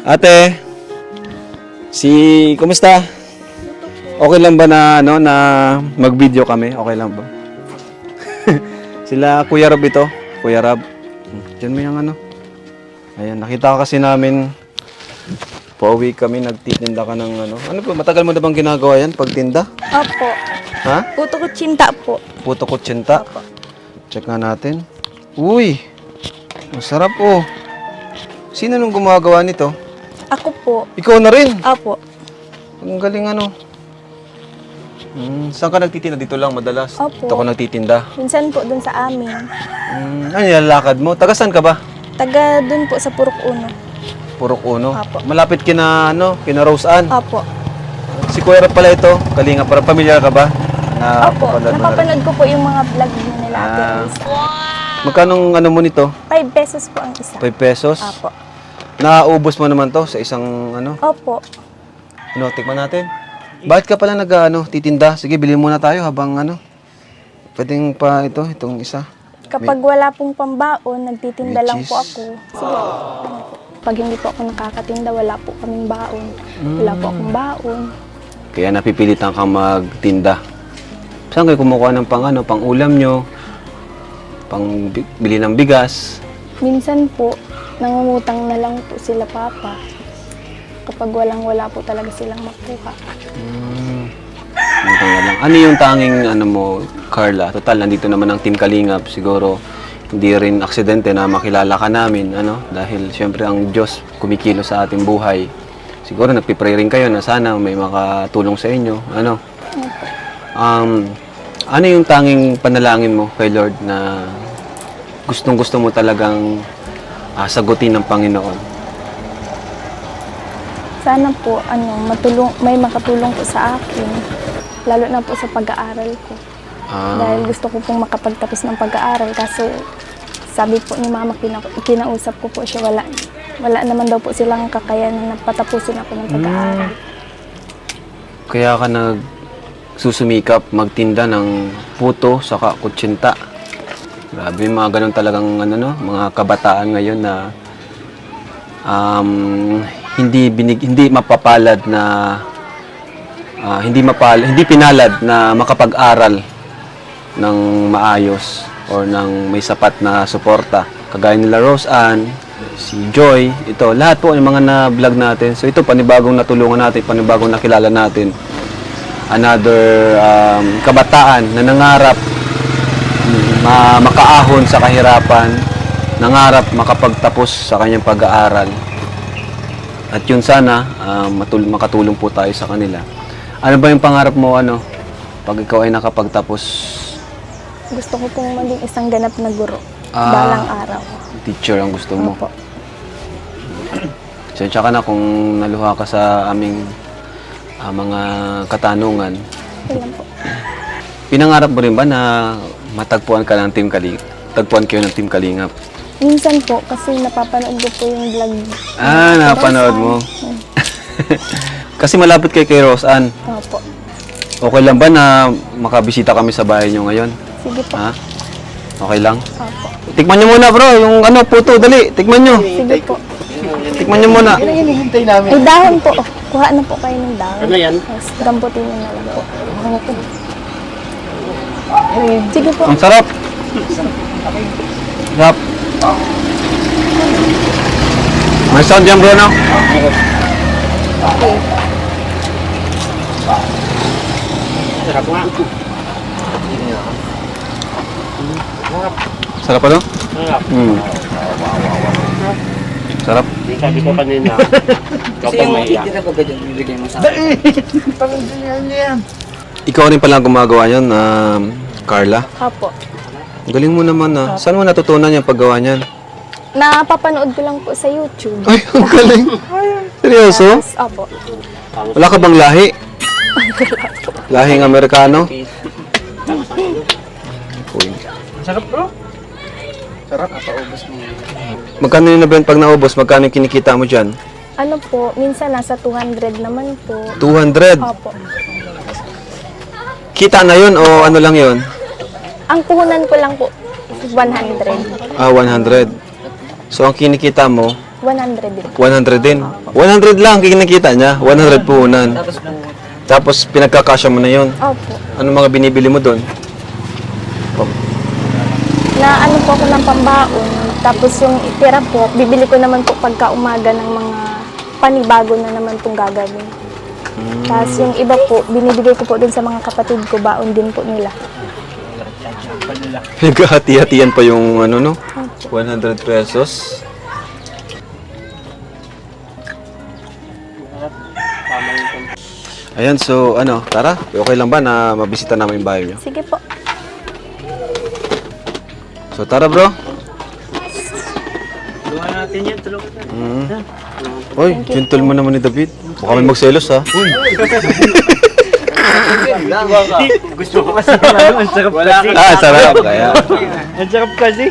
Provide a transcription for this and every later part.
Ate, kumusta? Okay lang ba na mag-video kami? Okay lang ba? Sila Kuya Rob ito. Kuya Rob. Diyan mo yung Ayan, nakita ka kasi namin. Pauwi kami, nagtitinda ka ng Ano po, matagal mo na bang ginagawa yan? Pagtinda? Opo. Ha? Puto kutsinta po. Puto kutsinta? Opo. Check nga natin. Uy! Masarap oh. Sino nung gumagawa nito? Ako po. Ikaw na rin. Opo. Ang galing saan ka nagtitinda? Dito lang madalas? Opo. Dito ako nagtitinda. Minsan po dun sa amin. Ano nilalakad mo? Taga saan ka ba? Taga dun po sa Purok Uno. Purok Uno? Opo. Malapit kina Rose Ann? Opo. Si Kuya Rob pala ito. Kalinga, para pamilyar ka ba? Opo. Napapanood ko po yung mga vlog nila Ate Rose. Magkano mo nito? 5 pesos po ang isa. 5 pesos? Opo. Naubos mo naman to sa isang Opo. tikman natin. Bakit ka pala titinda? Sige, bilhin muna tayo habang pwedeng pa itong isa. Kapag wala pong pambaon, nagtitinda May lang cheese. po ako. Sige. Pag hindi po ako nakakatinda, wala po kaming baon. Wala po akong baon. Kaya napipilitan kang magtinda. Saan kayo kumukuha ng pang ulam nyo? Pang bili ng bigas? Minsan po, nangungutang na lang po sila papa. Kapag wala po talaga silang makuha. Ito na lang. Ano yung tanging mo, Carla? Total, nandito naman ang Team Kalingap. Siguro, hindi rin aksidente na makilala ka namin. Dahil syempre ang Diyos kumikilo sa ating buhay. Siguro nagpipray rin kayo na sana may makatulong sa inyo. Ano yung tanging panalangin mo kay Lord na gustong-gusto mo talagang sagutin ng Panginoon? Sana po, may makatulong po sa akin. Lalo na po sa pag-aaral ko. Dahil gusto ko pong makapagtapos ng pag-aaral. Kaso, sabi po ni Mama, kinausap ko po siya, wala naman daw po silang kakayanan na patapusin ako ng pag-aaral. Kaya ka nagsusumikap magtinda ng puto saka kutsinta. Grabe, mga ganun talagang mga kabataan ngayon na hindi mapapalad na hindi pinalad na makapag-aral ng maayos or ng may sapat na suporta. Kagaya nila Rose Ann, si Joy, ito, lahat po yung mga na-vlog natin. So ito, panibagong natulungan natin, panibagong nakilala natin. Another kabataan na nangarap makaahon sa kahirapan, nangarap makapagtapos sa kanyang pag-aaral. At yun sana, makatulong po tayo sa kanila. Ano ba yung pangarap mo, pag ikaw ay nakapagtapos? Gusto ko pong maging isang ganap na guro. Balang araw. Teacher ang gusto mo. Opo. Sensya ka na kung naluha ka sa aming mga katanungan. Kailan po? Pinangarap mo rin ba na matagpuan ka ng Team Kalingap? Tagpuan kayo ng Team Kalingap? Minsan po, kasi napapanood ko po yung vlog. Napapanood mo. Kasi malapit kay Rose Ann. Opo. Okay lang ba na makabisita kami sa bahay niyo ngayon? Sige po. Ha? Okay lang? Opo. Tikman niyo muna bro, yung puto, dali, tikman niyo. Sige po. Tikman niyo muna. May dahon po. Kuha na po kayo ng dahon. Ano yan? Tapos gambutin niyo na lang po. Sige po. Ang sarap. Sarap. May sound yan bro, no? Okay. Sarap nga. Sarap pa, no? Sarap. Sarap. Di sabi ko kanina. Ikaw pa may iyak. Ikaw rin pala gumagawa yan, Carla. Opo. Galing mo naman, Saan mo natutunan yung paggawa niyan? Napapanood ko lang po sa YouTube. Ay, ang galing. Seryoso? Tapos, opo. Wala ka bang lahi? Lahing Amerikano? Uy. Sarap bro. Sarap. Magkano yun na Ben pag naubos? Magkano yung kinikita mo dyan? Ano po, minsan nasa 200 naman po. 200? Opo. Kita na yun o ano lang yun? Ang puhunan ko lang po, 100. 100. So, ang kinikita mo, 100 din. 100 din. 100 lang kinikita niya. 100 puhunan. Tapos pinagkakasya mo na yon. Opo. Ano mga binibili mo doon? Na ano po ako ng pambaon. Tapos yung itira po, bibili ko naman po pagka umaga ng mga panibago na naman pong gagawin. Tapos yung iba po, binibigay ko po dun sa mga kapatid ko, baon din po nila. Nagkahati-hatiyan pa yung ano no? 100 pesos. Ayan, so ano, tara, okay lang ba na mabisita namin yung bahay niyo? Sige po. So tara bro. Tulungan natin yan, tulungan natin. Oy, gentle mo naman ni David. Baka may magselos ha. Gusto ko kasi ang sarap kasi. Ah, sarap kaya. Ang sarap kasi.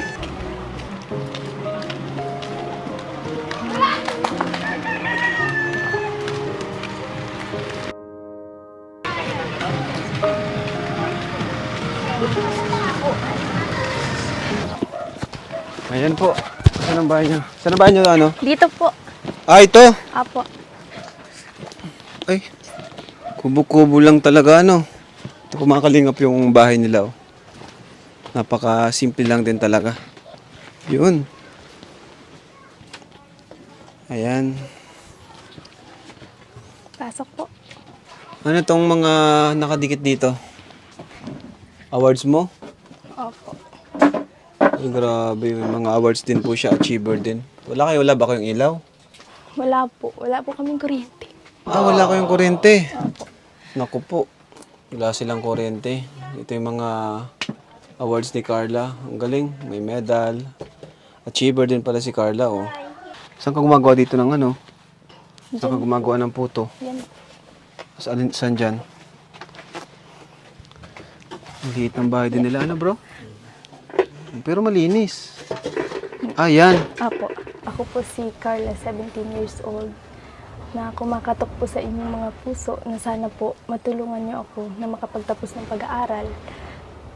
Ayan po. Saan ang bahay niyo? Saan ang bahay niyo ano? Dito po. Ah, ito. Apo. Ay, kubo-kubo lang talaga ano. Ito kumakalingap yung bahay nila oh. Napaka-simple lang din talaga. Yun. Ayan. Pasok po. Ano tong mga nakadikit dito? Awards mo? Opo. Ay, grabe. May mga awards din po siya. Achiever din. Wala ba kayong ilaw? Wala po. Wala po kaming kuryente. Ah, wala kayong kuryente. Naku po. Wala silang kuryente. Ito yung mga awards ni Carla. Ang galing. May medal. Achiever din pala si Carla, oh. Saan ka gumagawa dito ng ano? Saan ka gumagawa ng puto? Yan. Saan dyan? Ang liit ng bahay din nila. Ano, bro? Pero malinis. Ah, yan. Apo. Ako po si Carla, 17 years old, na kumakatok po sa inyong mga puso na sana po matulungan niyo ako na makapagtapos ng pag-aaral.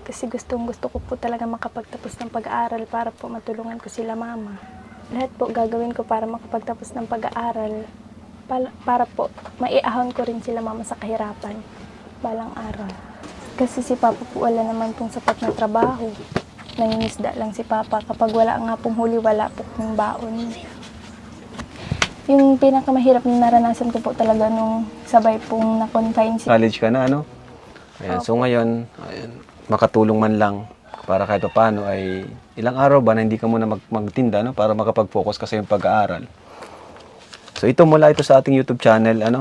Kasi gusto ko po talaga makapagtapos ng pag-aaral para po matulungan ko sila mama. Lahat po gagawin ko para makapagtapos ng pag-aaral para po maiahon ko rin sila mama sa kahirapan balang araw. Kasi si Papa po wala naman pong sapat na trabaho. Nangingisda lang si Papa. Kapag wala nga pong huli, wala po ng baon. Yung pinakamahirap na naranasan ko po talaga nung sabay pong na-confine si... College ka na, ano? Ayan, so ngayon, ayan, makatulong man lang para kahit paano ay ilang araw ba na hindi ka muna magtinda, no? Para makapag-focus ka sa iyong pag-aaral. So ito mula ito sa ating YouTube channel, ano?